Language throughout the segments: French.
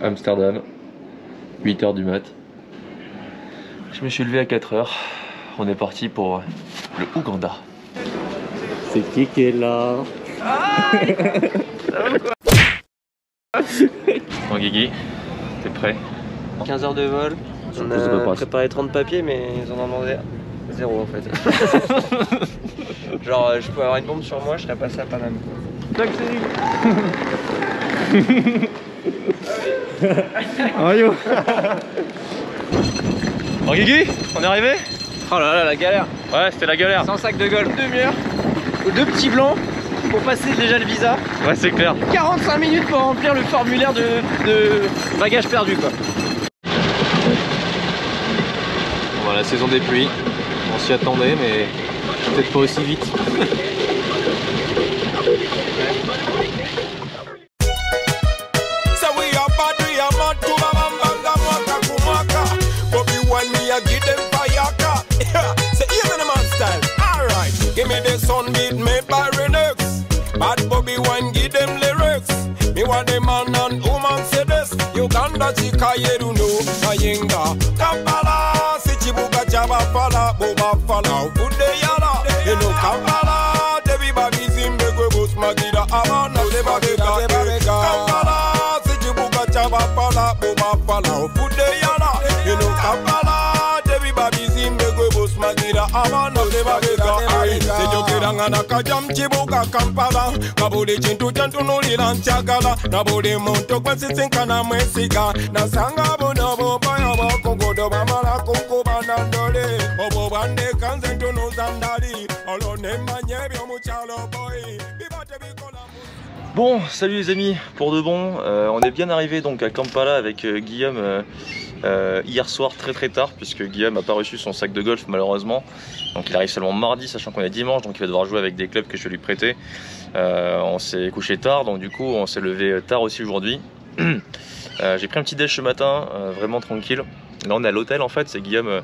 Amsterdam, 8 h du mat. Je me suis levé à 4 h. On est parti pour le Ouganda. C'est qui est là? Bon Guigui, t'es prêt? 15 heures de vol. On a préparé 30 papiers mais ils en ont demandé 0 en fait. Genre je peux avoir une bombe sur moi, je serais passé à Paname. Taxi. Aïe. Bon Guigui, on est arrivé? Oh là là, la galère. Ouais, c'était la galère. 100 sacs de golf, 2 murs, 2 petits blancs pour passer déjà le visa. Ouais, c'est clair. 45 minutes pour remplir le formulaire de bagages perdus quoi. Bon, la saison des pluies, on s'y attendait mais peut-être pas aussi vite. Give me the sun beat made by Renux. Bad Bobby wine give them lyrics. Me want the man and woman say this. Uganda chika yeru no Mayinga Kampala Sichibuga Chaba Fala Boba Fala Ude Yala You know Kampala Devi Babi Zimbabwe Bus Magida Amana Deba Bega Kampala Sichibuga Chaba Fala Boba Fala Ude Yala You know Kampala Devi Babi Zimbabwe Bus Magida Amana Deba Bega Sejokirangana kajam chibuka Kampala Kabuli chintu chantu nulila nchagala Nabuli muntu kwensisinkana mwesiga Nasanga buno buboyo bokugudo bamala kukuba nandole Obo bande kanze ntunu zandali Olone manye byomuchalo boy Bibate bikola. Bon, salut les amis, pour de bon, on est bien arrivé donc à Kampala avec Guillaume hier soir très tard puisque Guillaume n'a pas reçu son sac de golf malheureusement. Donc il arrive seulement mardi sachant qu'on est dimanche, donc il va devoir jouer avec des clubs que je vais lui prêter. On s'est couché tard donc du coup on s'est levé tard aussi aujourd'hui. J'ai pris un petit déj ce matin, vraiment tranquille. Là on est à l'hôtel en fait, c'est Guillaume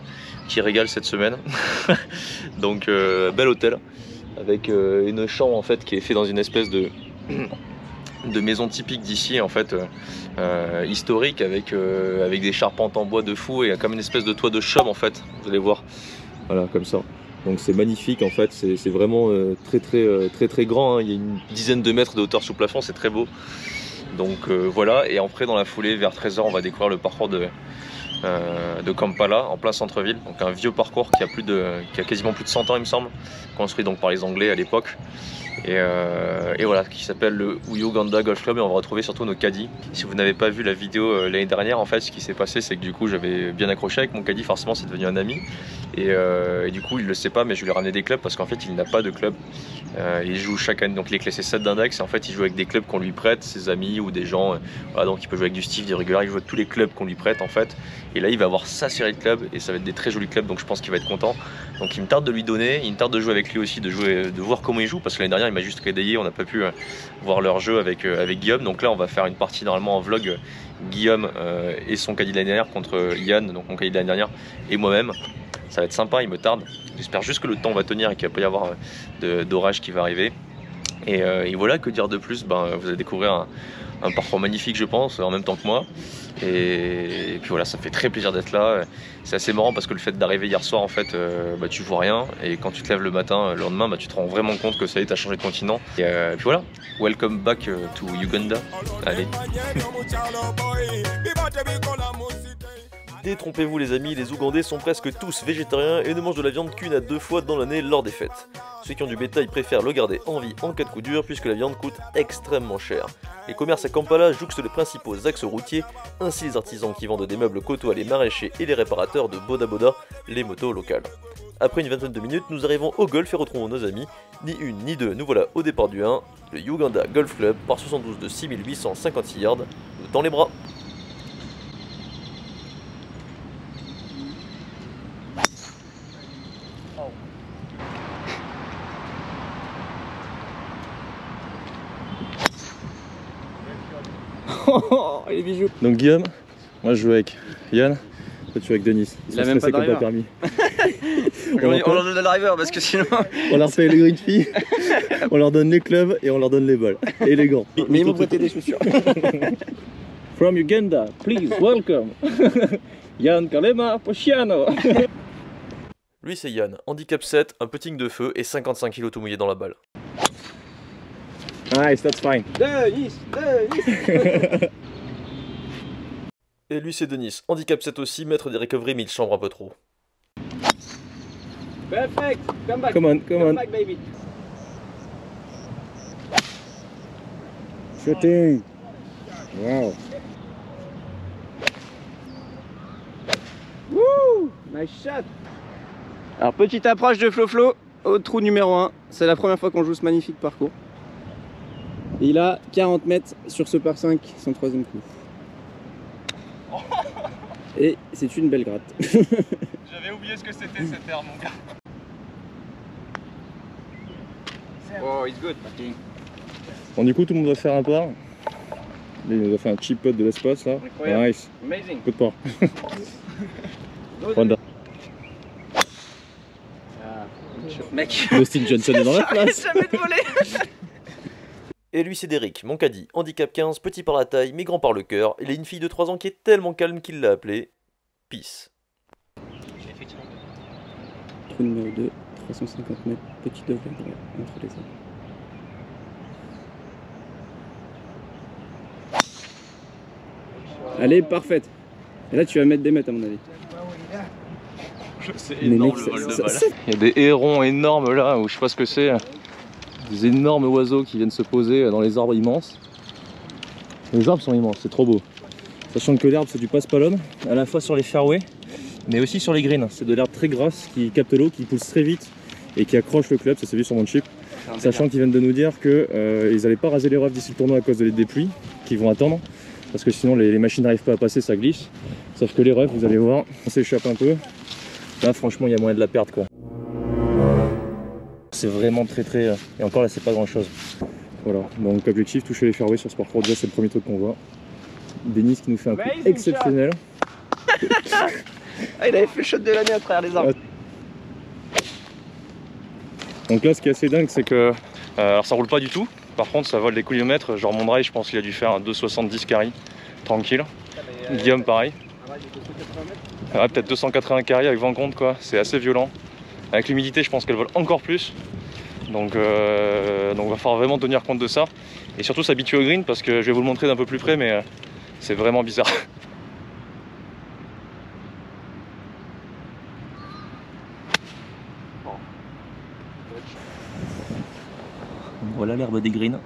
qui régale cette semaine. Donc bel hôtel avec une chambre en fait qui est fait dans une espèce de maison typique d'ici en fait, historique avec des charpentes en bois de fou et comme une espèce de toit de chaume en fait, vous allez voir, voilà comme ça. Donc c'est magnifique en fait, c'est vraiment très grand, hein. Il y a une dizaine de mètres de hauteur sous plafond, c'est très beau. Donc voilà, et après dans la foulée vers 13 h on va découvrir le parcours de Kampala en plein centre-ville, donc un vieux parcours qui a quasiment plus de 100 ans il me semble, construit donc par les Anglais à l'époque. Et voilà, qui s'appelle le Uganda Golf Club et on va retrouver surtout nos caddies. Si vous n'avez pas vu la vidéo l'année dernière, en fait ce qui s'est passé c'est que du coup j'avais bien accroché avec mon caddie, forcément c'est devenu un ami et du coup il le sait pas mais je lui ai ramené des clubs parce qu'en fait il n'a pas de club, il joue chaque année, donc il est classé 7 d'index et en fait il joue avec des clubs qu'on lui prête, ses amis ou des gens, voilà, donc il peut jouer avec du Steve, des réguliers, il joue avec tous les clubs qu'on lui prête en fait et là il va avoir sa série de clubs et ça va être des très jolis clubs donc je pense qu'il va être content, donc il me tarde de lui donner, il me tarde de jouer avec lui aussi, de voir comment il joue parce que l'année dernière il m'a juste rédayé, on n'a pas pu voir leur jeu avec Guillaume, donc là on va faire une partie normalement en vlog Guillaume et son caddie de l'année dernière contre Yann, donc mon caddie de l'année dernière et moi-même. Ça va être sympa, il me tarde, j'espère juste que le temps va tenir et qu'il va pas y avoir d'orage qui va arriver et voilà, que dire de plus, vous allez découvrir un parcours magnifique je pense en même temps que moi et puis voilà, ça fait très plaisir d'être là. C'est assez marrant parce que le fait d'arriver hier soir en fait tu vois rien et quand tu te lèves le matin le lendemain tu te rends vraiment compte que ça y est, t'as changé de continent et puis voilà, welcome back to Uganda. Allez. Détrompez-vous les amis, les Ougandais sont presque tous végétariens et ne mangent de la viande qu'une à 2 fois dans l'année lors des fêtes. Ceux qui ont du bétail préfèrent le garder en vie en cas de coup dur puisque la viande coûte extrêmement cher. Les commerces à Kampala jouxtent les principaux axes routiers, ainsi les artisans qui vendent des meubles côtoient les maraîchers et les réparateurs de Boda Boda, les motos locales. Après une vingtaine de minutes, nous arrivons au golf et retrouvons nos amis. Ni une ni deux, nous voilà au départ du 1, le Uganda Golf Club par 72 de 6856 yards, dans les bras. Les bijoux. Donc Guillaume, moi je joue avec Yann, toi tu joues avec Denis. Il a même pas de permis. on leur donne le driver parce que sinon... On leur paye les green fees, on leur donne les clubs et on leur donne les balles et les gants. Mais ils m'ont prêté des chaussures. From Uganda, please welcome Yann Kalema Posciano. Lui c'est Yann, handicap 7, un putting de feu et 55 kg tout mouillé dans la balle. Nice, that's fine. Denis. Et lui c'est Denis, handicap 7 aussi, maître des recovery mais il chambre un peu trop. Perfect. Come back. Come on, come on. Back, baby. Shooting. Wow. Woo! Nice shot. Alors petite approche de Flo au trou numéro 1. C'est la première fois qu'on joue ce magnifique parcours. Il a 40 mètres sur ce par 5, son troisième coup. Et c'est une belle gratte. J'avais oublié ce que c'était cette air mon gars. Oh, it's good. Bon, du coup, tout le monde va faire un par. Il nous a fait un chip putt de l'espace là. Incroyable. Nice. Amazing. Good par. Wanda. Mec. Dustin Johnson est dans la place. Jamais de voler. Et lui c'est Derek, mon caddie, handicap 15, petit par la taille mais grand par le cœur. Il a une fille de 3 ans qui est tellement calme qu'il l'a appelée Peace. Trou numéro 2, 350 mètres, petit degré entre les arbres. Allez, parfaite. Et là, tu vas mettre des mètres à mon avis. C'est Mais énorme mec, le vol de ça- balle. ça- Il y a des hérons énormes là, ou je sais pas ce que c'est. Des énormes oiseaux qui viennent se poser dans les arbres immenses. Les arbres sont immenses, c'est trop beau. Sachant que l'herbe c'est du passe-palonne, à la fois sur les fairways, mais aussi sur les greens. C'est de l'herbe très grasse qui capte l'eau, qui pousse très vite et qui accroche le club, ça s'est vu sur mon chip. Sachant qu'ils viennent de nous dire qu'ils n'allaient pas raser les rough d'ici le tournoi à cause des pluies, qu'ils vont attendre. Parce que sinon les machines n'arrivent pas à passer, ça glisse. Sauf que les rough, vous allez voir, on s'échappe un peu. Là franchement il y a moyen de la perdre quoi. C'est vraiment très et encore là c'est pas grand chose. Voilà, donc objectif toucher les fairways sur ce parcours, déjà c'est le premier truc qu'on voit. Denis qui nous fait un coup Amazing exceptionnel. Ah, il avait fait le shot de l'année à travers les arbres. Donc là ce qui est assez dingue c'est que Alors ça roule pas du tout, par contre ça vole des kilomètres. Genre mon drive je pense qu'il a dû faire un 2,70 carry, tranquille. Guillaume pareil. Ouais, peut-être 280 carry avec vent contre quoi, c'est assez violent. Avec l'humidité je pense qu'elle vole encore plus. Donc va falloir vraiment tenir compte de ça. Et surtout s'habituer au green parce que je vais vous le montrer d'un peu plus près mais c'est vraiment bizarre. voilà l'herbe des greens.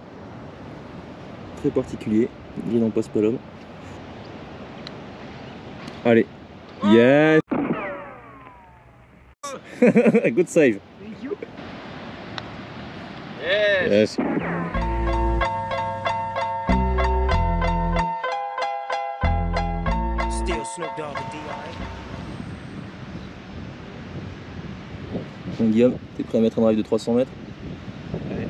Très particulier, green en passe-palonne. Allez, yes. Good save. Yes. Yes. Still Snoop Dogg and D.I. Bon Guillaume, t'es prêt à mettre un drive de 300 mètres? Allez.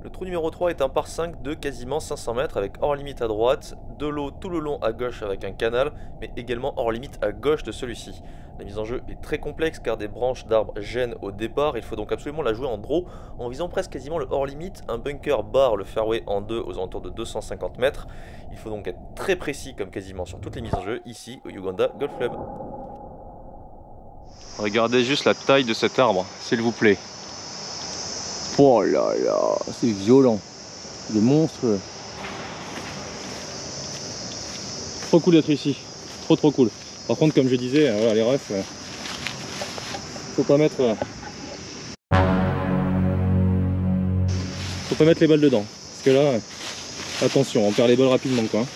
Le trou numéro 3 est un par 5 de quasiment 500 mètres avec hors limite à droite, de l'eau tout le long à gauche avec un canal, mais également hors limite à gauche de celui-ci. La mise en jeu est très complexe car des branches d'arbres gênent au départ, il faut donc absolument la jouer en draw en visant presque quasiment le hors limite. Un bunker barre le fairway en 2 aux alentours de 250 mètres. Il faut donc être très précis comme quasiment sur toutes les mises en jeu ici au Uganda Golf Club. Regardez juste la taille de cet arbre, s'il vous plaît. Oh là là, c'est violent. Il est monstrueux. Trop cool d'être ici. Trop cool. Par contre, comme je disais, voilà, les refs, faut pas mettre les balles dedans. Parce que là, attention, on perd les balles rapidement quoi.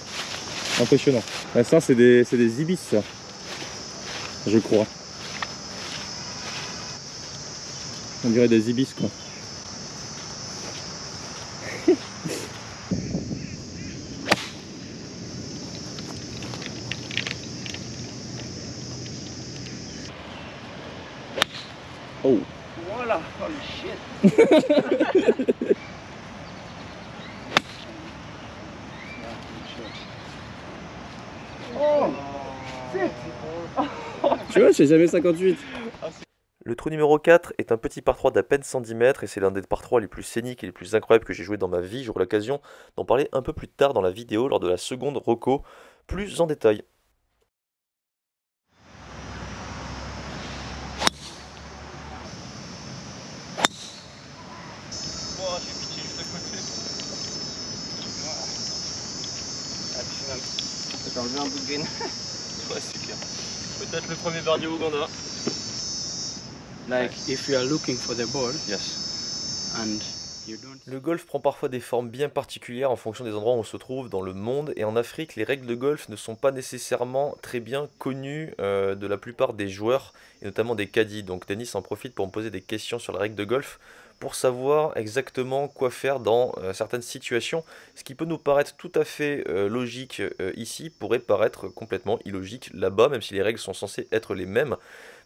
Impressionnant. Là, ça, c'est des ibis, ça. Je crois. On dirait des ibis quoi. Oh. Voilà, holy shit. Tu vois, je fais jamais 58. Le trou numéro 4 est un petit par 3 d'à peine 110 mètres et c'est l'un des par 3 les plus scéniques et les plus incroyables que j'ai joué dans ma vie. J'aurai l'occasion d'en parler un peu plus tard dans la vidéo lors de la seconde reco, plus en détail. T'as enlevé un bout de green. Ouais, c'est clair. Peut-être le premier birdie au Ouganda. Like if you are looking for the ball Yes. and you don't. Le golf prend parfois des formes bien particulières en fonction des endroits où on se trouve dans le monde et en Afrique, les règles de golf ne sont pas nécessairement très bien connues de la plupart des joueurs et notamment des caddies. Donc Denis en profite pour me poser des questions sur les règles de golf pour savoir exactement quoi faire dans certaines situations. Ce qui peut nous paraître tout à fait logique ici pourrait paraître complètement illogique là-bas, même si les règles sont censées être les mêmes.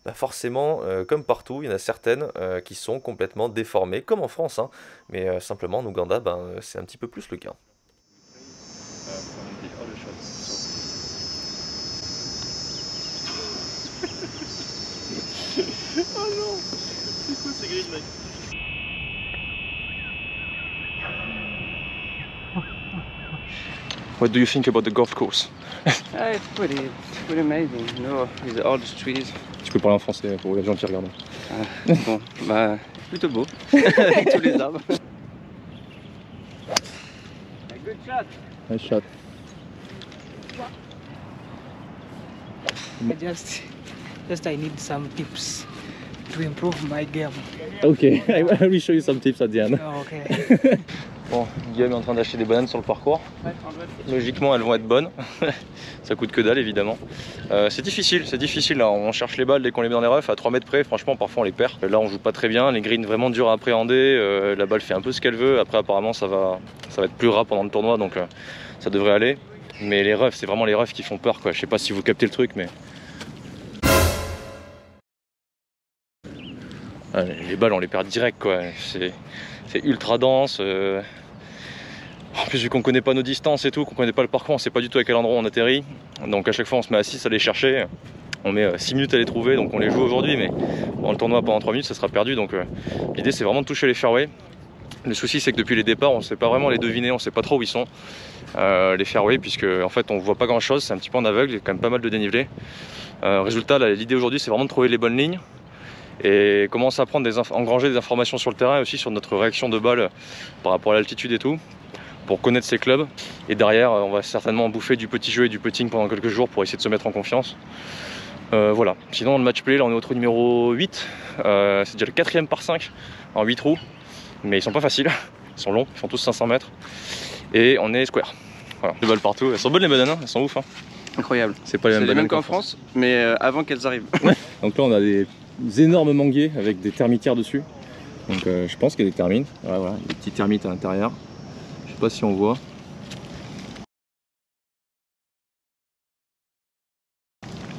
Bah forcément, comme partout, il y en a certaines qui sont complètement déformées, comme en France, hein. Mais simplement en Ouganda, ben, c'est un petit peu plus le cas. Oh non, c'est quoi ces grilles, mec? What do you think about the golf course? It's pretty amazing, you know, with all the trees. Tu peux parler en français pour les gens qui regardent. Bon, bah, plutôt beau, avec tous les arbres. Good shot. Nice shot. Just I need some tips to improve my game. Ok, I will show you some tips at the end. Oh, okay. Bon, Guillaume est en train d'acheter des bananes sur le parcours. Logiquement, elles vont être bonnes. Ça coûte que dalle, évidemment. C'est difficile là. On cherche les balles dès qu'on les met dans les roughs à 3 mètres près. Franchement, parfois on les perd. Là, on joue pas très bien. Les greens vraiment durs à appréhender. La balle fait un peu ce qu'elle veut. Après, apparemment, ça va être plus ras pendant le tournoi, donc ça devrait aller. Mais les roughs, c'est vraiment les roughs qui font peur, quoi. Je sais pas si vous captez le truc, mais les balles, on les perd direct, quoi. C'est ultra dense. En plus, vu qu'on connaît pas nos distances et tout, qu'on connaît pas le parcours, on sait pas du tout à quel endroit on atterrit. Donc à chaque fois on se met à 6 à les chercher. On met 6 minutes à les trouver, donc on les joue aujourd'hui, mais dans le tournoi pendant 3 minutes ça sera perdu. Donc l'idée c'est vraiment de toucher les fairways. Le souci c'est que depuis les départs on sait pas vraiment les deviner, on sait pas trop où ils sont, les fairways, puisque en fait on voit pas grand chose, c'est un petit peu en aveugle, il y a quand même pas mal de dénivelé. Résultat, l'idée aujourd'hui c'est vraiment de trouver les bonnes lignes et commencer à engranger des informations sur le terrain et aussi sur notre réaction de balle par rapport à l'altitude et tout, pour connaître ces clubs. Et derrière on va certainement bouffer du petit jeu et du putting pendant quelques jours pour essayer de se mettre en confiance. Voilà, sinon le match play, là on est au trou numéro 8, c'est déjà le 4ème par 5 en 8 trous, mais ils sont pas faciles, ils sont longs, ils font tous 500 mètres et on est square. Voilà, des balles partout, elles sont bonnes les bananes, hein, elles sont ouf, hein. Incroyable. C'est pas les mêmes bananes qu'en France, mais avant qu'elles arrivent. Donc là on a des énormes manguiers avec des termitières dessus. Donc je pense qu'il y a des termites, voilà, des petits termites à l'intérieur. Je sais pas si on voit.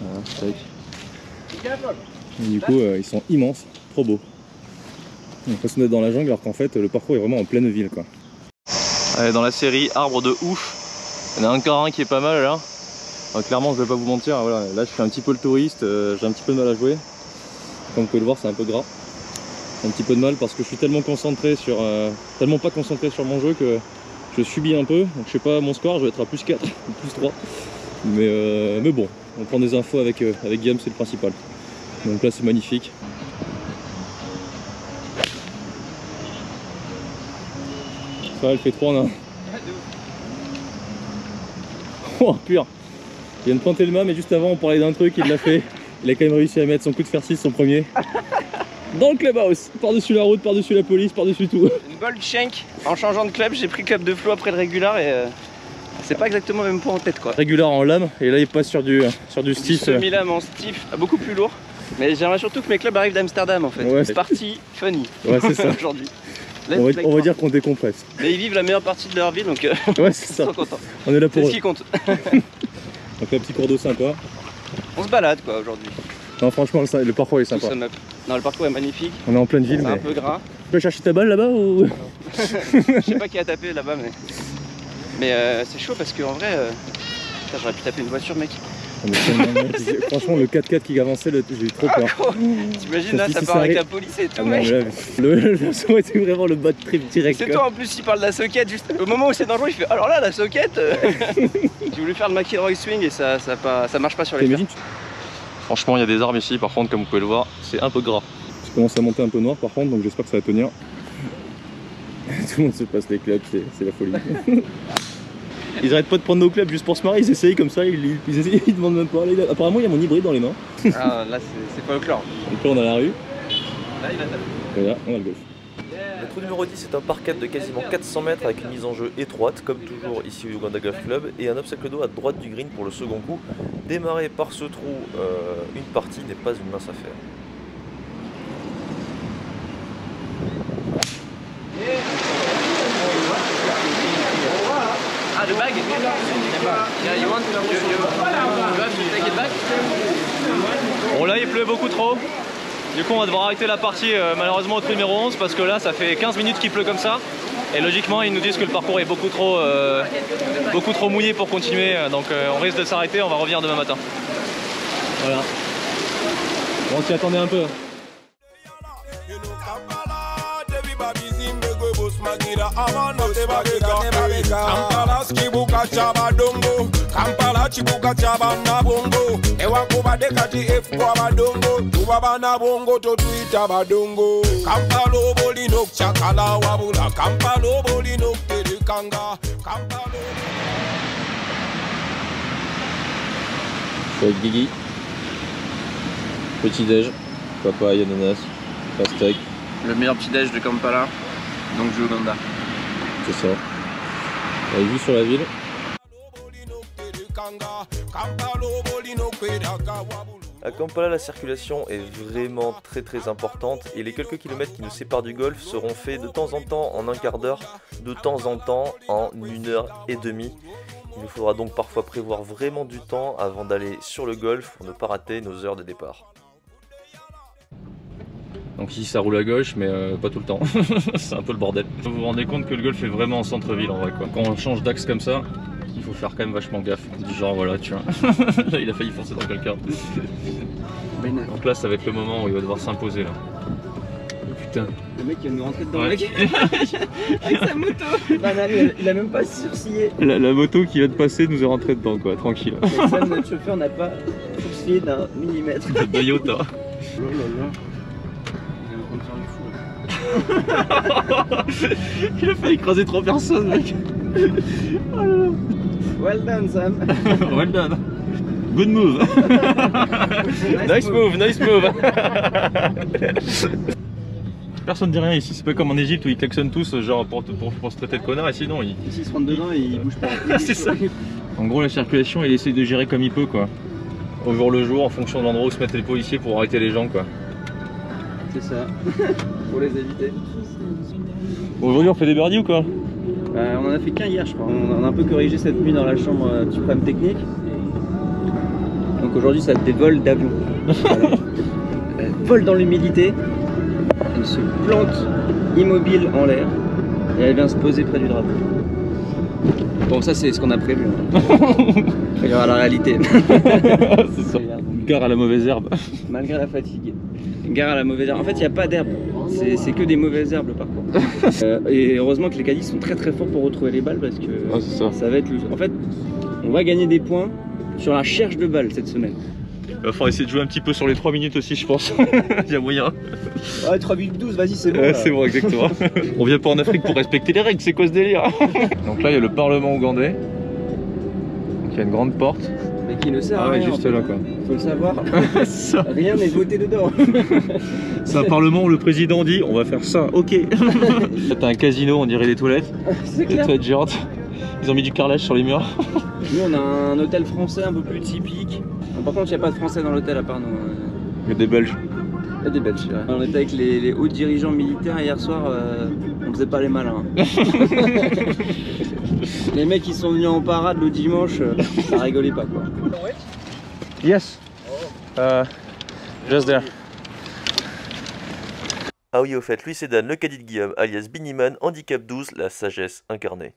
Voilà, tac. Et du coup ils sont immenses, trop beaux. On a l'impression d'être dans la jungle alors qu'en fait le parcours est vraiment en pleine ville, quoi. Allez, dans la série arbre de ouf, il y en a encore un qui est pas mal là. Alors, clairement je vais pas vous mentir, voilà, là je fais un petit peu le touriste, j'ai un petit peu de mal à jouer. Comme vous pouvez le voir c'est un peu gras. Un petit peu de mal parce que je suis tellement concentré sur tellement pas concentré sur mon jeu que je subis un peu. Donc je sais pas, mon score je vais être à plus 4 ou plus 3. Mais bon, on prend des infos avec Guillaume, c'est le principal. Donc là c'est magnifique. Ça va, elle fait 3 en 1. Oh pur. Il vient de planter le mât, mais juste avant on parlait d'un truc, il l'a fait. Il a quand même réussi à mettre son coup de fer 6, son premier. Dans le clubhouse, par-dessus la route, par-dessus la police, par-dessus tout. Une gold shank en changeant de club, j'ai pris le club de Flo après le régular et c'est pas exactement le même point en tête, quoi. Régular en lame et là il passe sur du stiff. Semi-lame en stiff, beaucoup plus lourd. Mais j'aimerais surtout que mes clubs arrivent d'Amsterdam en fait. Ouais. C'est parti funny. Ouais, c'est ça. Aujourd'hui. On va dire qu'on décompresse. Mais ils vivent la meilleure partie de leur vie, donc ouais, c'est ça. trop content. On est là pour C'est eux. ce qui compte. Donc un petit cours d'eau sympa. On se balade quoi aujourd'hui. Non, franchement le parcours est sympa. Non, le parcours est magnifique. On est en pleine ville. C'est mais... un peu gras. Tu peux chercher ta balle là-bas ou... Je sais pas qui a tapé là-bas, mais c'est chaud parce qu'en vrai Putain, j'aurais pu taper une voiture, mec. Franchement, le 4x4 qui avançait, j'ai eu trop peur. T'imagines là, ça part avec la police et tout, mec. Le son était vraiment le bad trip direct. C'est toi en plus, il parle de la socket juste au moment où c'est dangereux, il fait alors là, la socket. J'ai voulu faire le McIlroy swing et ça marche pas sur les fers. Franchement, il y a des arbres ici, par contre, comme vous pouvez le voir, c'est un peu gras. Je commence à monter un peu noir par contre, donc j'espère que ça va tenir. Tout le monde se passe les clubs, c'est la folie. Ils arrêtent pas de prendre nos clubs juste pour se marrer, ils essayent comme ça, ils demandent même pas. Apparemment, il y a mon hybride dans les mains. Ah, là, c'est pas au clair. Donc là, on a la rue. Là, il va taper. Et là, on a le golf. Le trou numéro 10 est un par 4 de quasiment 400 mètres avec une mise en jeu étroite, comme toujours ici au Uganda Golf Club, et un obstacle d'eau à droite du green pour le second coup. Démarrer par ce trou, une partie n'est pas une mince affaire. Ah, the bag? Yeah, you want to take it back? Bon là il pleut beaucoup trop. Du coup on va devoir arrêter la partie malheureusement au trou numéro 11 parce que là ça fait 15 minutes qu'il pleut comme ça. Et logiquement ils nous disent que le parcours est beaucoup trop mouillé pour continuer. Donc on risque de s'arrêter, on va revenir demain matin. Voilà. Bon, on s'y attendait un peu. Kampala chibuka chabadongo, Kampala chibuka chabandabongo, ewakuba dekati efwa badongo, tubabana bongo totuita badongo. Kampala obolino chakala wabula, Kampala obolino terikanga, Kampala. Avec Guigui. Petit déj, papaye, ananas, pastèque. Le meilleur petit déj de Kampala, donc du Uganda. C'est ça. On a vu sur la ville. À Kampala, la circulation est vraiment très importante et les quelques kilomètres qui nous séparent du golf seront faits de temps en temps en un quart d'heure, de temps en temps en 1h30. Il nous faudra donc parfois prévoir vraiment du temps avant d'aller sur le golf pour ne pas rater nos heures de départ. Donc ici ça roule à gauche mais pas tout le temps, c'est un peu le bordel. Vous vous rendez compte que le golf est vraiment en centre-ville en vrai quoi. Quand on change d'axe comme ça, il faut faire quand même vachement gaffe. Du genre voilà tu vois, là il a failli foncer dans quelqu'un. Donc là ça va être le moment où il va devoir s'imposer là. Oh, putain. Le mec il va nous rentrer dedans, Ouais. mec. Avec sa moto. Banal, il a même pas sourcillé. La moto qui vient de passer nous est rentrée dedans quoi, tranquille. Sam, notre chauffeur n'a pas sourcillé d'un millimètre. De iota. Oh là là. Il a failli écraser 3 personnes mec. Oh là là. Well done Sam. Well done. Good move. Nice move, nice move. Personne dit rien ici, c'est pas comme en Égypte où ils klaxonnent tous genre pour se traiter de connard et sinon ils... Ici il se rentre dedans et il bouge pas. C'est ça. En gros la circulation il essaie de gérer comme il peut quoi. Au jour le jour en fonction de l'endroit où se mettent les policiers pour arrêter les gens quoi. C'est ça. Pour les éviter. Aujourd'hui on fait des birdies ou quoi? On en a fait qu'un hier je crois. On a un peu corrigé cette nuit dans la chambre du problème technique. Donc aujourd'hui ça des vols d'avion. Voilà. Vol dans l'humidité. Elle se plante immobile en l'air et elle vient se poser près du drapeau. Bon ça c'est ce qu'on a prévu. Il y aura la réalité. C'est ça. Gare à la mauvaise herbe. Malgré la fatigue. Gare à la mauvaise herbe. En fait il n'y a pas d'herbe. C'est que des mauvaises herbes le parcours. Et heureusement que les caddies sont très forts pour retrouver les balles parce que ça va être... En fait on va gagner des points sur la recherche de balles cette semaine. Il va falloir essayer de jouer un petit peu sur les 3 minutes aussi je pense. Il y a moyen. Ouais 3-8-12 vas-y c'est bon. C'est bon exactement. On vient pas en Afrique pour respecter les règles, c'est quoi ce délire? Donc là il y a le parlement ougandais. Donc il y a une grande porte. Mais qui ne sert à Ah ouais rien. juste là quoi. Faut le savoir. Ça. Rien n'est voté dedans. C'est un parlement où le président dit on va faire ça, ok. Là t'as un casino, on dirait des toilettes. C'est Des clair. toilettes géantes. Ils ont mis du carrelage sur les murs. Nous on a un hôtel français un peu plus typique. Bon, par contre il n'y a pas de français dans l'hôtel à part nous. Il y a des Belges. Il y a des Belges. Ouais. On était avec les hauts dirigeants militaires hier soir, on faisait pas les malins. Les mecs qui sont venus en parade le dimanche, ça rigolait pas quoi. Yes. Just there. Ah oui au fait, lui c'est Dan, le caddie de Guillaume, alias Biniman, handicap 12, la sagesse incarnée.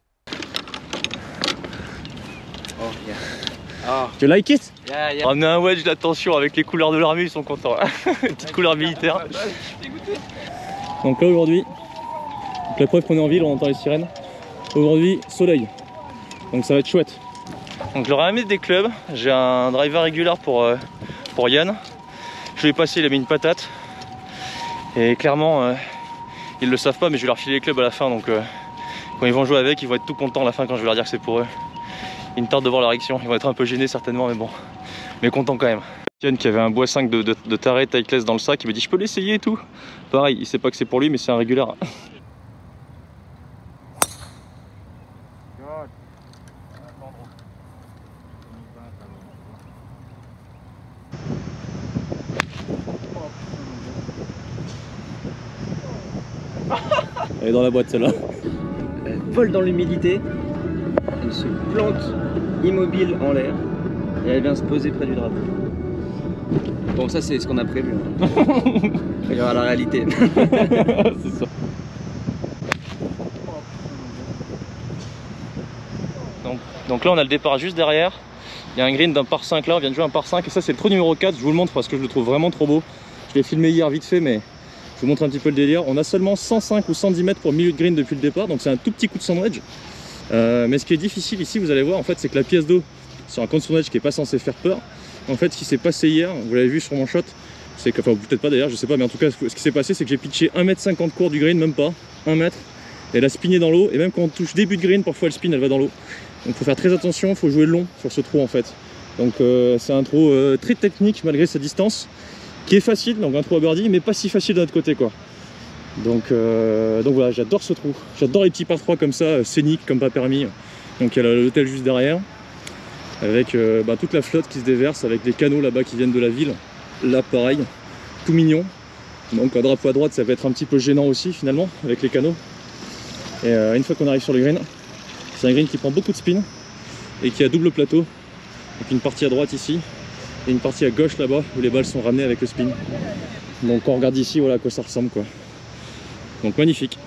Oh yeah. Tu like it? Ramener un wedge, d'attention, avec les couleurs de l'armée, ils sont contents. Une petite couleur militaire. Donc là aujourd'hui, la preuve qu'on est en ville, on entend les sirènes. Aujourd'hui, soleil. Donc ça va être chouette. Donc je leur ai amené des clubs. J'ai un driver régulier pour Yann. Je lui ai passé, il a mis une patate. Et clairement, ils le savent pas, mais je vais leur filer les clubs à la fin. Donc quand ils vont jouer avec, ils vont être tout contents à la fin quand je vais leur dire que c'est pour eux. Ils me tardent de voir leur réaction. Ils vont être un peu gênés certainement, mais bon. Mais contents quand même. Yann qui avait un bois 5 de taré Titleist dans le sac, il me dit je peux l'essayer et tout. Pareil, il sait pas que c'est pour lui, mais c'est un régulier. Elle est dans la boîte celle-là. Elle vole dans l'humidité, elle se plante immobile en l'air et elle vient se poser près du drapeau. Bon, ça c'est ce qu'on a prévu. Il y aura la réalité. C'est ça. Donc là on a le départ juste derrière. Il y a un green d'un par 5 là, on vient de jouer un par 5 et ça c'est le trou numéro 4, je vous le montre parce que je le trouve vraiment trop beau. Je l'ai filmé hier vite fait mais je vous montre un petit peu le délire. On a seulement 105 ou 110 mètres pour milieu de green depuis le départ, donc c'est un tout petit coup de sandwich. Mais ce qui est difficile ici, vous allez voir, en fait, c'est que la pièce d'eau sur un compte sandwich qui est pas censé faire peur. En fait, ce qui s'est passé hier, vous l'avez vu sur mon shot, c'est que, enfin peut-être pas d'ailleurs, je sais pas, mais en tout cas, ce qui s'est passé, c'est que j'ai pitché 1,50 m court du green, même pas, 1 mètre. Et elle a spinné dans l'eau, et même quand on touche début de green, parfois elle spin, elle va dans l'eau. Donc faut faire très attention, il faut jouer long sur ce trou en fait. Donc c'est un trou très technique malgré sa distance, qui est facile, donc un trou à birdie, mais pas si facile de notre côté quoi. Donc voilà, j'adore ce trou. J'adore les petits par 3 comme ça, scéniques, comme pas permis. Donc il y a l'hôtel juste derrière, avec toute la flotte qui se déverse, avec des canaux là-bas qui viennent de la ville. Là pareil, tout mignon. Donc un drapeau à droite, ça va être un petit peu gênant aussi finalement, avec les canaux. Et une fois qu'on arrive sur le green, c'est un green qui prend beaucoup de spin et qui a double plateau. Donc une partie à droite ici et une partie à gauche là-bas où les balles sont ramenées avec le spin. Donc quand on regarde ici, voilà à quoi ça ressemble quoi. Donc magnifique.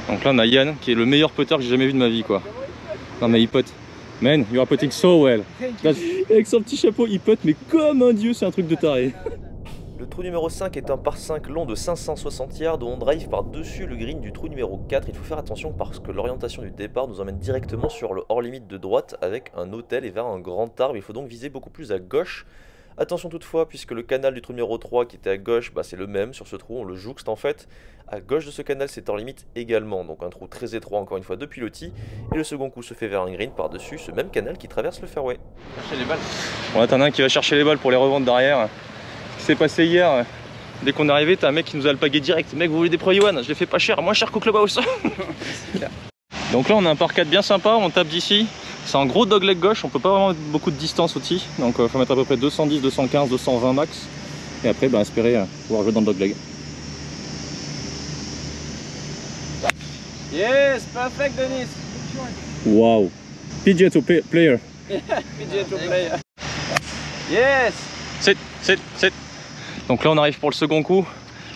Donc là on a Yann qui est le meilleur putter que j'ai jamais vu de ma vie quoi. Non mais il putt. Man, you are putting so well. Avec son petit chapeau il putt mais comme un dieu, c'est un truc de taré. Le trou numéro 5 est un par 5 long de 560 yards où on drive par-dessus le green du trou numéro 4. Il faut faire attention parce que l'orientation du départ nous emmène directement sur le hors-limite de droite avec un hôtel et vers un grand arbre. Il faut donc viser beaucoup plus à gauche. Attention toutefois, puisque le canal du trou numéro 3 qui était à gauche, c'est le même sur ce trou, on le jouxte en fait. À gauche de ce canal, c'est hors limite également, donc un trou très étroit encore une fois de pilotis. Et le second coup se fait vers un green par-dessus ce même canal qui traverse le fairway. Chercher les balles. Bon là t'en as un qui va chercher les balles pour les revendre derrière. Ce qui s'est passé hier, dès qu'on est arrivé, t'as un mec qui nous a alpagué direct. Mec, vous voulez des Pro One? Je les fais pas cher, moins cher qu'au clubhouse. Donc là on a un par 4 bien sympa, on tape d'ici. C'est un gros dogleg gauche, on peut pas vraiment mettre beaucoup de distance au-dessus. Donc il faut mettre à peu près 210, 215, 220 max. Et après espérer pouvoir jouer dans le dogleg. Yes, perfect Denis. Wow. PGA Tour player. PGA Tour player. Yes. Sit. Donc là on arrive pour le second coup.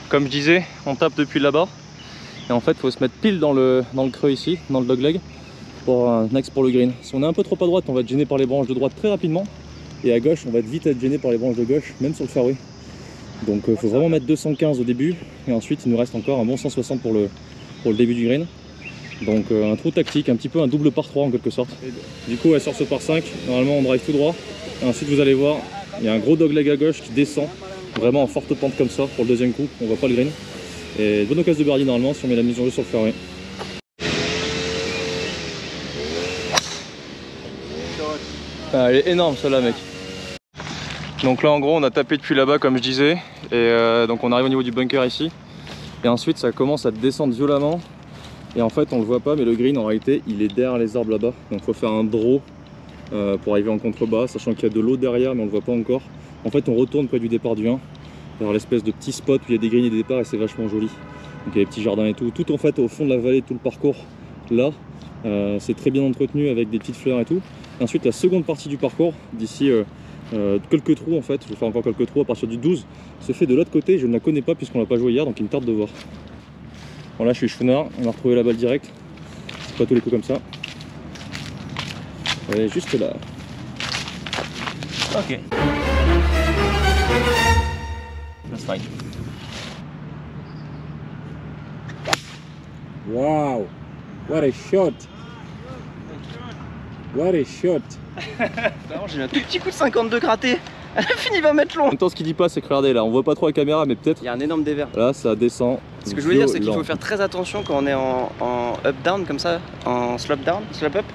Comme je disais, on tape depuis là-bas. Et en fait il faut se mettre pile dans le creux ici, dans le dogleg. Pour un axe pour le green. Si on est un peu trop à droite, on va être gêné par les branches de droite très rapidement. Et à gauche, on va vite être gêné par les branches de gauche, même sur le fairway. Donc il faut vraiment mettre 215 au début. Et ensuite, il nous reste encore un bon 160 pour le début du green. Donc un trou tactique, un petit peu un double par 3 en quelque sorte. Du coup, sur ce par 5, normalement on drive tout droit. Et ensuite, vous allez voir, il y a un gros dogleg à gauche qui descend. Vraiment en forte pente comme ça pour le deuxième coup. On voit pas le green. Et bonne occasion de birdie normalement si on met la mise en jeu sur le fairway. Ah, elle est énorme celle-là mec. Donc là en gros on a tapé depuis là-bas comme je disais. Et donc on arrive au niveau du bunker ici. Et ensuite ça commence à descendre violemment. Et en fait on le voit pas mais le green en réalité il est derrière les arbres là-bas. Donc il faut faire un draw pour arriver en contrebas. Sachant qu'il y a de l'eau derrière mais on le voit pas encore. En fait on retourne près du départ du 1. Vers l'espèce de petit spot où il y a des greens et des départs et c'est vachement joli. Donc il y a des petits jardins et tout. Tout en fait au fond de la vallée, tout le parcours là. C'est très bien entretenu avec des petites fleurs et tout. Ensuite la seconde partie du parcours, d'ici quelques trous en fait, je vais faire encore quelques trous à partir du 12, se fait de l'autre côté, je ne la connais pas puisqu'on l'a pas joué hier donc il me tarde de voir. Bon là je suis chouinard, on a retrouvé la balle directe, c'est pas tous les coups comme ça. Elle est juste là. Ok. That's fine. Wow! What a shot! What a shot! J'ai eu un tout petit coup de 52 gratté. Elle a fini 20 mètres long. En même temps, ce qu'il dit pas, c'est que regardez là, on voit pas trop la caméra, mais peut-être. Il y a un énorme dévers. Là, ça descend. Ce que je veux dire, c'est qu'il violent. faut faire très attention quand on est en up-down comme ça, en slope-down, slope-up.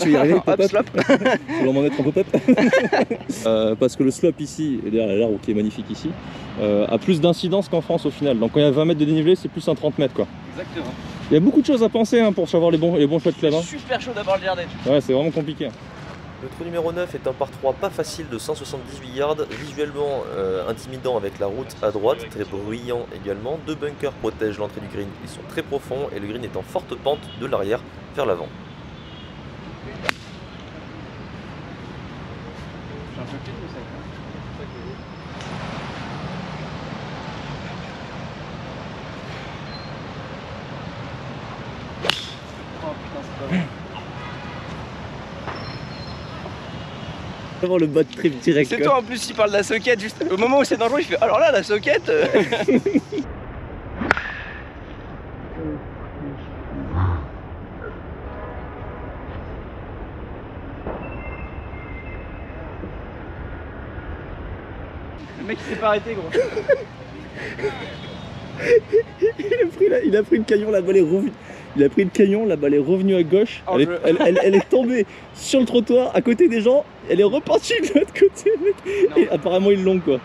Tu y arrives, En up-slope. Faut l'en mettre un pop-up. Parce que le slope ici, et d'ailleurs l'arbre qui est magnifique ici, a plus d'incidence qu'en France au final. Donc quand il y a 20 mètres de dénivelé, c'est plus un 30 mètres quoi. Exactement. Il y a beaucoup de choses à penser hein, pour savoir les bons choix de club. Hein. Super chaud d'avoir le jardin. Ouais, c'est vraiment compliqué. Le trou numéro 9 est un par 3 pas facile de 178 yards, visuellement intimidant avec la route à droite, très bruyant également. 2 bunkers protègent l'entrée du green, ils sont très profonds et le green est en forte pente de l'arrière vers l'avant. Vraiment le bad trip direct. C'est toi en plus qui parle de la socket, juste au moment où c'est dangereux, il fait alors là la socket. Le mec il s'est pas arrêté gros. Il a pris le canyon, la balle est revenue. Il a pris le canyon, la balle est revenue à gauche. Oh, elle est tombée sur le trottoir à côté des gens. Elle est repartie de l'autre côté, mec. Et apparemment ils l'ont quoi.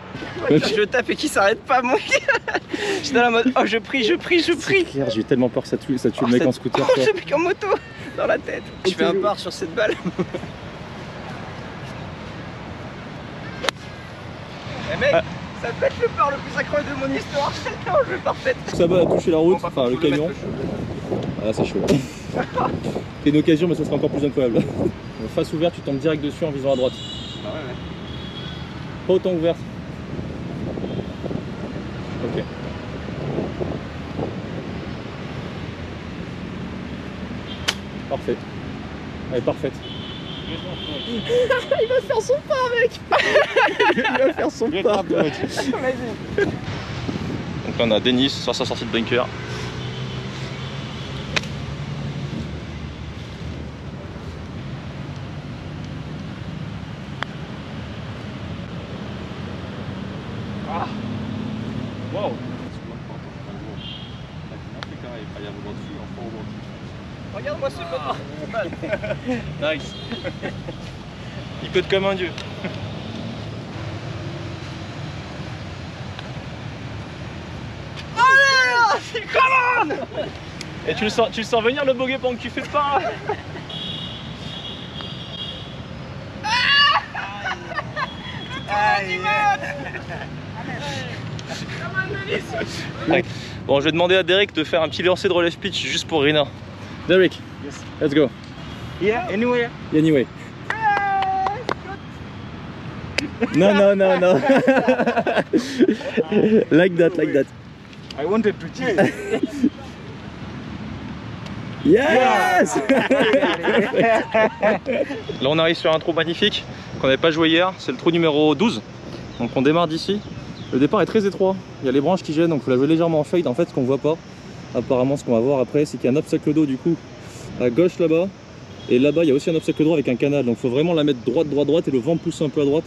Je tape et qui s'arrête pas moi. J'étais dans la mode oh je prie. Claire, j'ai tellement peur que ça tue le mec en scooter. Oh ce mec en moto dans la tête. Je fais un par sur cette balle. Eh mec, ça peut être le par le plus incroyable de mon histoire. C'est un jeu parfait. Sa balle a touché la route, Bon, par enfin contre, le faut camion. mettre Ah là c'est chaud. C'est une occasion mais ça sera encore plus incroyable. Face ouverte, tu tombes direct dessus en visant à droite. Ah ouais. Pas autant ouverte. Ok. Parfait. Elle est parfaite. Il va faire son pas mec. Il va faire son pas. Vas-y. Donc là on a Denis sur sa sortie de bunker. Wow. Regarde-moi ce poteau. Nice. Il code comme un dieu. Allez, c'est commande. Et tu le sens venir le bogey pendant que tu fais le pas. Bon, je vais demander à Derek de faire un petit lancer de relève pitch juste pour Rina. Derek, let's go. Yeah, anywhere. Anyway. No. Like that. I wanted to cheat. Yes. Là on arrive sur un trou magnifique qu'on n'avait pas joué hier, c'est le trou numéro 12. Donc on démarre d'ici. Le départ est très étroit, il y a les branches qui gênent donc il faut la jouer légèrement en fade. En fait ce qu'on voit pas, apparemment ce qu'on va voir après, c'est qu'il y a un obstacle d'eau du coup à gauche là-bas. Et là-bas il y a aussi un obstacle droit avec un canal, donc il faut vraiment la mettre droite et le vent pousse un peu à droite.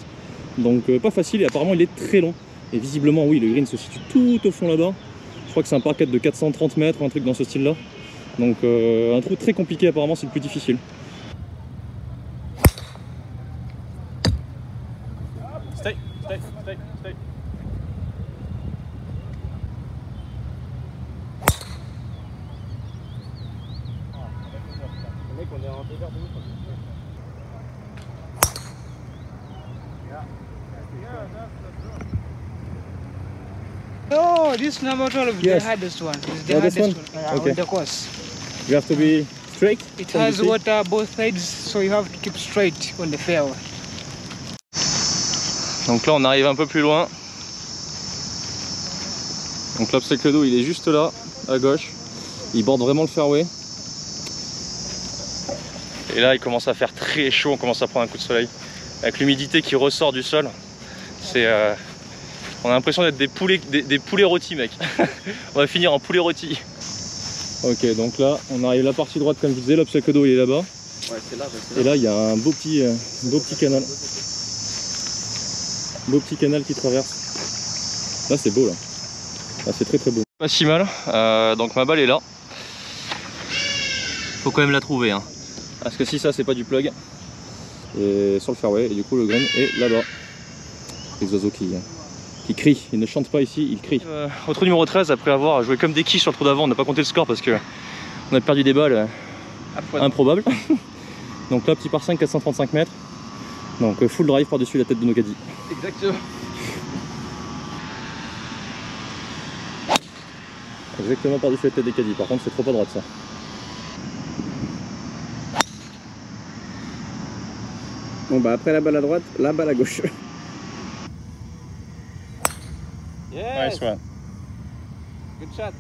Donc pas facile et apparemment il est très long. Et visiblement oui, le green se situe tout au fond là-bas. Je crois que c'est un parquet de 430 mètres ou un truc dans ce style là. Donc un trou très compliqué apparemment, c'est le plus difficile. Stay. No, this number 12 is Yes. the hardest one. It's the Yeah, this hardest one? one Okay. on the course. You have to be straight. It from the has seat. water both sides, so you have to keep straight on the fairway. Donc là on arrive un peu plus loin. Donc l'obstacle d'eau il est juste là, à gauche. Il borde vraiment le fairway. Et là il commence à faire très chaud, on commence à prendre un coup de soleil. Avec l'humidité qui ressort du sol, c'est on a l'impression d'être des poulets rôtis mec. On va finir en poulet rôti. Ok, donc là on arrive à la partie droite comme je disais, l'obstacle d'eau il est là-bas. Ouais, c'est large. Et là il y a un beau petit canal. Beau petit canal qui traverse. Là c'est beau là. Là c'est très très beau. Pas si mal, donc ma balle est là. Faut quand même la trouver hein. Parce que si ça c'est pas du plug. Et sur le fairway, et du coup le green est là-bas. Les oiseaux qui crient, ils ne chantent pas ici, ils crient. Au trou numéro 13, après avoir joué comme des quiches sur le trou d'avant, on n'a pas compté le score parce que on a perdu des balles improbables. Donc là petit par 5, 435 mètres. Donc full drive par-dessus la tête de nos caddies. Exactement. Exactement par-dessus la tête des caddies, par contre c'est trop à droite ça. Bon bah après la balle à droite, la balle à gauche. Yes. Nice one. Good shot.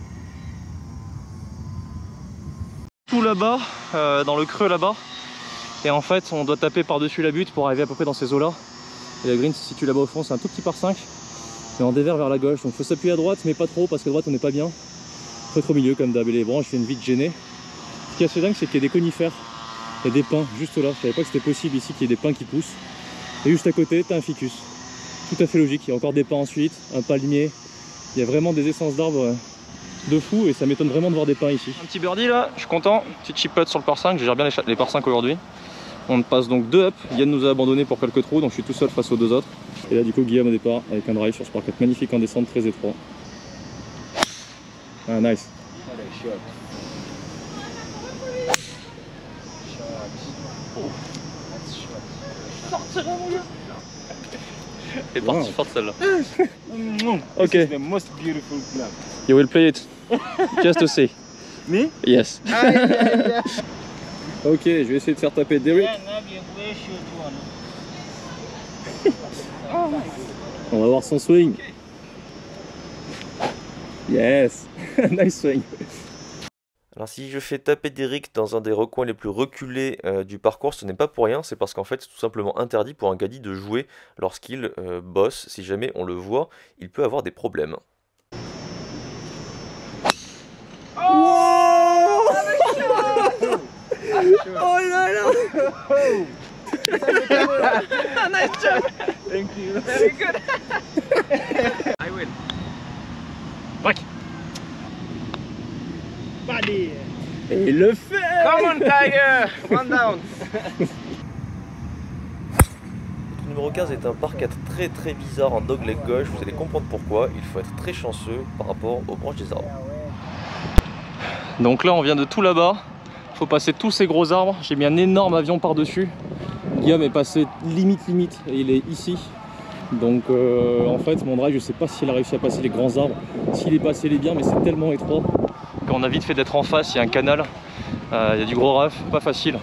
Tout là-bas, dans le creux là-bas. Et en fait on doit taper par-dessus la butte pour arriver à peu près dans ces eaux là. Et la green se situe là-bas au fond, c'est un tout petit par 5. Et on déverse vers la gauche, donc il faut s'appuyer à droite mais pas trop parce qu'à droite on n'est pas bien. Trop au milieu comme d'hab, et les branches viennent vite gêner. Ce qui est assez dingue c'est qu'il y a des conifères, il y a des pins juste là, je savais pas que c'était possible ici qu'il y ait des pins qui poussent. Et juste à côté t'as un ficus, tout à fait logique, il y a encore des pins ensuite, un palmier, il y a vraiment des essences d'arbres de fou et ça m'étonne vraiment de voir des pins ici. Un petit birdie là, je suis content, petit chip putt sur le par 5, je gère bien les par 5 aujourd'hui. On passe donc 2 up, Yann nous a abandonné pour quelques trous donc je suis tout seul face aux deux autres. Et là du coup Guillaume au départ avec un drive sur ce par 4 magnifique en descente très étroit. Ah nice. Elle est partie forte celle-là. Ok. The most beautiful club. You will play it. Just to see. Me? Yes. Ok, je vais essayer de faire taper Derek. On va voir son swing. Yes. Nice swing. Alors si je fais taper Derek dans un des recoins les plus reculés du parcours, ce n'est pas pour rien, c'est parce qu'en fait c'est tout simplement interdit pour un caddie de jouer lorsqu'il bosse. Si jamais on le voit, il peut avoir des problèmes. Oh là là! Nice job! Thank you. Very good. I will. Break. Buddy. Et il le fait. Come on, Tiger! One down. Le numéro 15 est un par 4 très bizarre en dogleg gauche, vous allez comprendre pourquoi. Il faut être très chanceux par rapport aux branches des arbres. Donc là on vient de tout là-bas. Faut passer tous ces gros arbres. J'ai mis un énorme avion par-dessus. Guillaume est passé limite et il est ici. Donc en fait mon drive je sais pas s'il a réussi à passer les grands arbres. S'il est passé il est bien mais c'est tellement étroit qu'on a vite fait d'être en face, il y a un canal, il y a du gros rough, pas facile.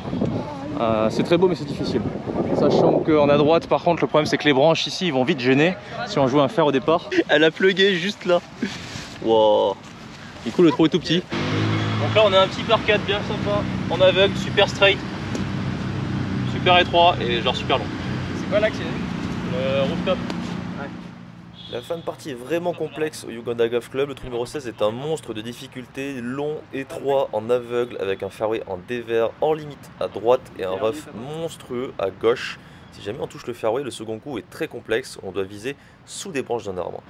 C'est très beau mais c'est difficile. Sachant qu'en à droite par contre le problème c'est que les branches ici ils vont vite gêner si on joue un fer au départ. Elle a plugué juste là. Wow. Du coup le trou est tout petit. Donc là on a un petit par 4 bien sympa, en aveugle, super straight, super étroit et genre super long. C'est quoi là qui est? Le rooftop. La fin de partie est vraiment complexe au Uganda Golf Club. Le trou numéro 16 est un monstre de difficulté, long, étroit, en aveugle, avec un fairway en dévers, hors limite à droite et un rough monstrueux à gauche. Si jamais on touche le fairway, le second coup est très complexe, on doit viser sous des branches d'un arbre.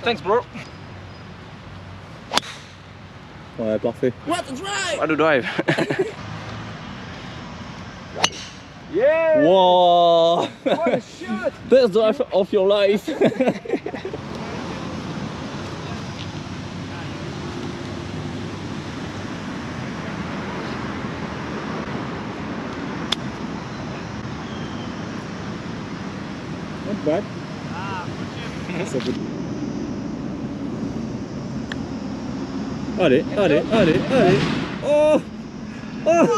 Thanks, bro. Ouais parfait. What a drive! Yeah! Wow! What a shot! Best drive of your life! Not bad. Allez. Oh! Oh!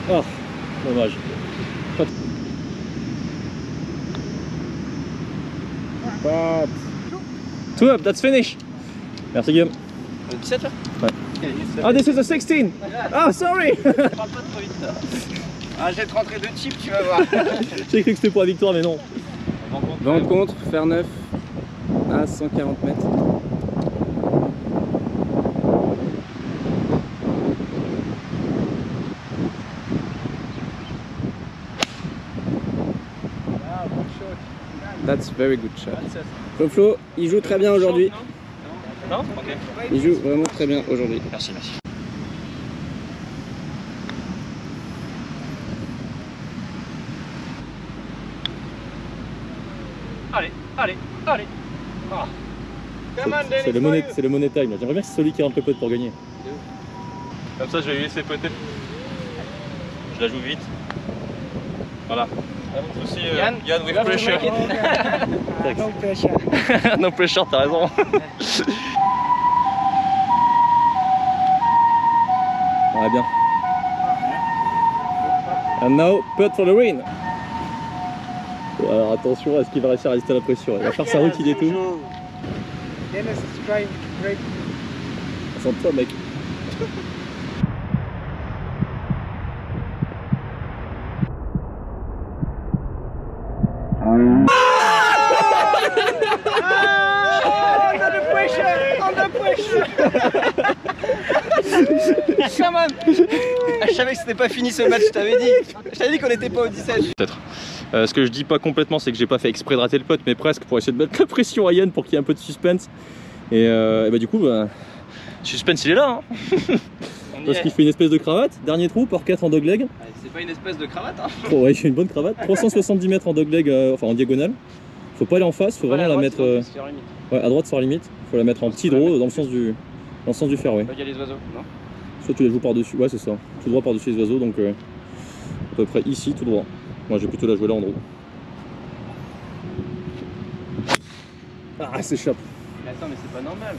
Oh, dommage. But... 2 up, that's finish. Merci Guillaume. Le 17 là? Ouais. Oh, this is a 16. Oh, sorry. Parle pas trop vite là. Ah, je vais te rentrer de chip, tu vas voir. J'ai cru que c'était pour la victoire, mais non. Vent contre, fer 9 à 140 mètres. That's very good shot. Flo, il joue très bien aujourd'hui. Non? Ok. Il joue vraiment très bien aujourd'hui. Merci, merci. Allez, allez, allez. Ah. C'est le money time. J'aimerais bien que c'est celui qui rentre le putt pour gagner. Comme ça, je vais lui laisser putter. Je la joue vite. Voilà. Aussi, Yann, with pressure. No pressure. No pressure, t'as raison. Ah bien. And now, putt for the win. Bon, alors attention à ce qu'il va réussir à résister à la pression. Il va faire sa routine et tout. Dennis is trying great. Sens-toi mec. Under pressure. Come on. Je savais que c'était pas fini ce match, je t'avais dit qu'on était pas au 17. Peut-être. Ce que je dis pas complètement, c'est que j'ai pas fait exprès de rater le putt, mais presque pour essayer de mettre la pression à Yann pour qu'il y ait un peu de suspense. Et bah du coup, suspense il est là. Hein. Parce qu'il fait une espèce de cravate. Dernier trou, par 4 en dogleg. C'est pas une espèce de cravate, hein. Oh, ouais, il fait une bonne cravate. 370 mètres en dogleg, enfin en diagonale. Faut pas aller en face, faut vraiment la mettre. Ouais, à droite sur la limite. Faut la mettre en petit draw dans le sens du fairway. Il y a les oiseaux, non? Soit tu les joues par-dessus, ouais c'est ça, tout droit par-dessus les oiseaux, donc à peu près ici, tout droit. Moi j'ai plutôt la jouer là en draw. Ah, elle s'échappe. Mais attends, mais c'est pas normal.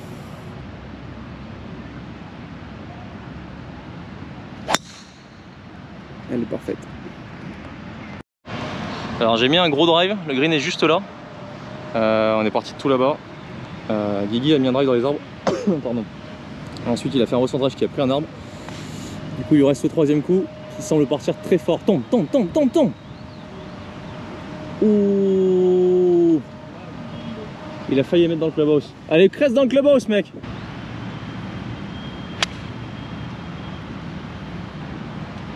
Elle est parfaite. Alors j'ai mis un gros drive, le green est juste là. On est parti de tout là-bas. Guigui a mis un drive dans les arbres. Pardon. Ensuite il a fait un recentrage qui a pris un arbre. Du coup il lui reste le troisième coup qui semble partir très fort. Tombe. Ouh. Il a failli mettre dans le clubhouse. Allez, cresse dans le clubhouse mec.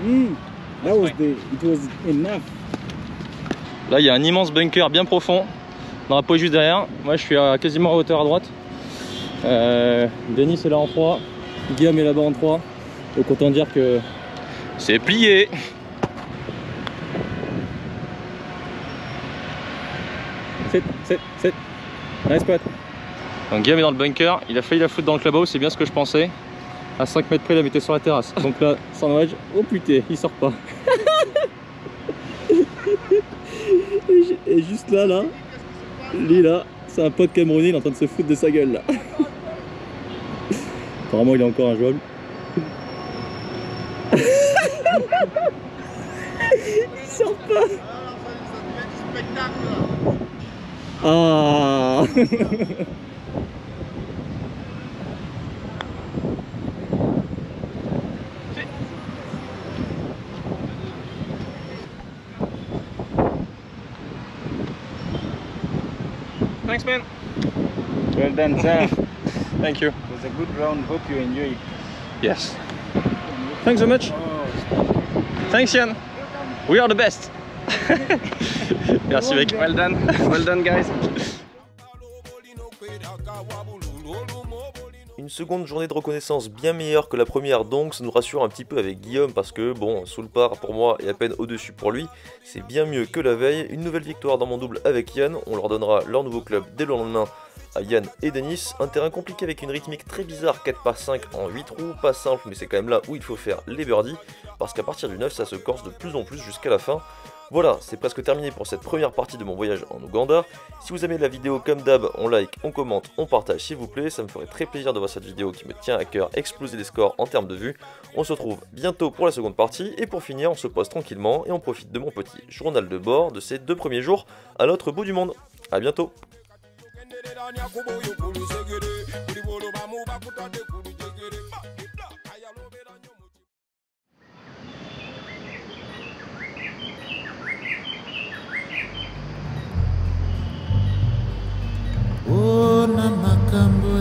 It was enough. Là il y a un immense bunker bien profond. Le drapeau est juste derrière. Moi je suis quasiment à hauteur à droite. Denis est là en 3. Guillaume est là-bas en 3. Donc autant dire que c'est plié. C'est. Nice putt. Donc Guillaume est dans le bunker. Il a failli la foutre dans le clubhouse, c'est bien ce que je pensais. À 5 mètres près, il la mettait sur la terrasse. Donc là, sans wedge, oh putain, il sort pas. Et juste là, lui là, c'est un pote camerounais, il est en train de se foutre de sa gueule là. Apparemment il est encore injouable. Il sort pas. Ah. Thanks, man. Well done, sir. Thank you. It was a good round. Hope you enjoy it. Yes. Thanks so much. Thanks, Yann. We are the best. Merci, mec. Well done, guys. Une seconde journée de reconnaissance bien meilleure que la première, donc ça nous rassure un petit peu avec Guillaume parce que bon, sous le par pour moi et à peine au-dessus pour lui, c'est bien mieux que la veille. Une nouvelle victoire dans mon double avec Yann, on leur donnera leur nouveau club dès le lendemain à Yann et Denis. Un terrain compliqué avec une rythmique très bizarre, 4 par 5 en 8 trous, pas simple mais c'est quand même là où il faut faire les birdies parce qu'à partir du 9 ça se corse de plus en plus jusqu'à la fin. Voilà, c'est presque terminé pour cette première partie de mon voyage en Ouganda. Si vous aimez la vidéo, comme d'hab, on like, on commente, on partage s'il vous plaît. Ça me ferait très plaisir de voir cette vidéo qui me tient à cœur exploser les scores en termes de vues. On se retrouve bientôt pour la seconde partie. Et pour finir, on se pose tranquillement et on profite de mon petit journal de bord de ces 2 premiers jours à l'autre bout du monde. A bientôt. manya kubo yukulu segere kuri bolo bamuba kutade kuri jegere ba ibla kaya lobe ranyo muti Ona makambo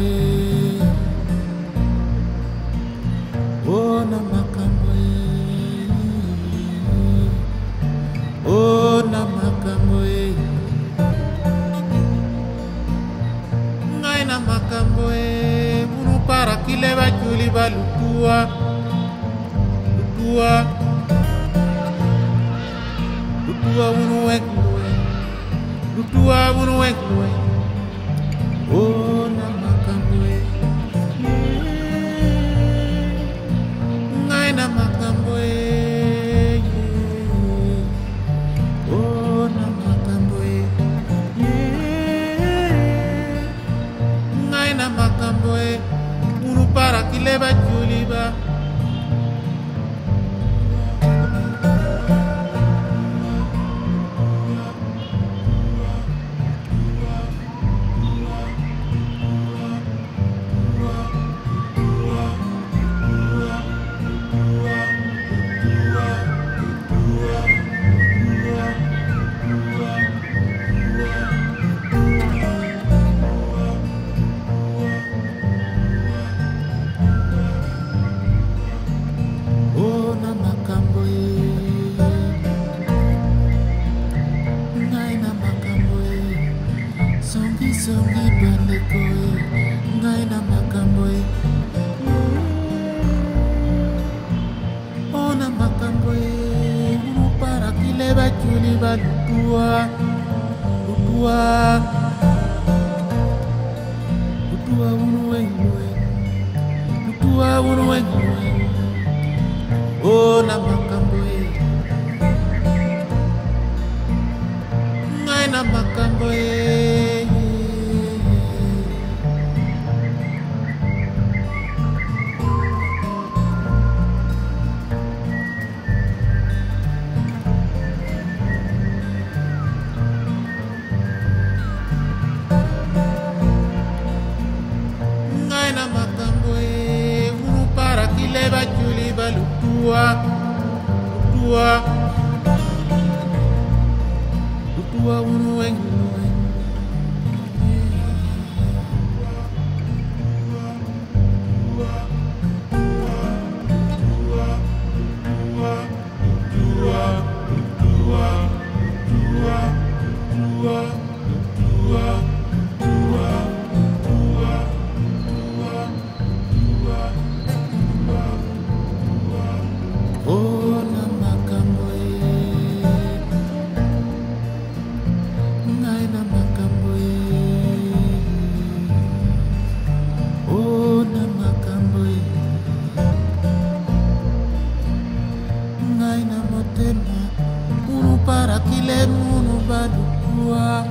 Ona makambo Ona makambo Ngai na makambo Munu para kile bachuli balutua Lutua unu wekluwe Lutua unu wekluwe Ona makambo Ngai na makambo Ona makambo Ngai na makambo Unu para kileba juliba Songi bandeko ngai na makambo Ona makambo Unu para kile bachuli balutua unu wengwe Lutua unu wengwe Ona makambo Ngai na makambo Lutua unu wengwe Ona makambo Ngai na makambo Ona makambo Ngai na motema Unu para kile munu balutua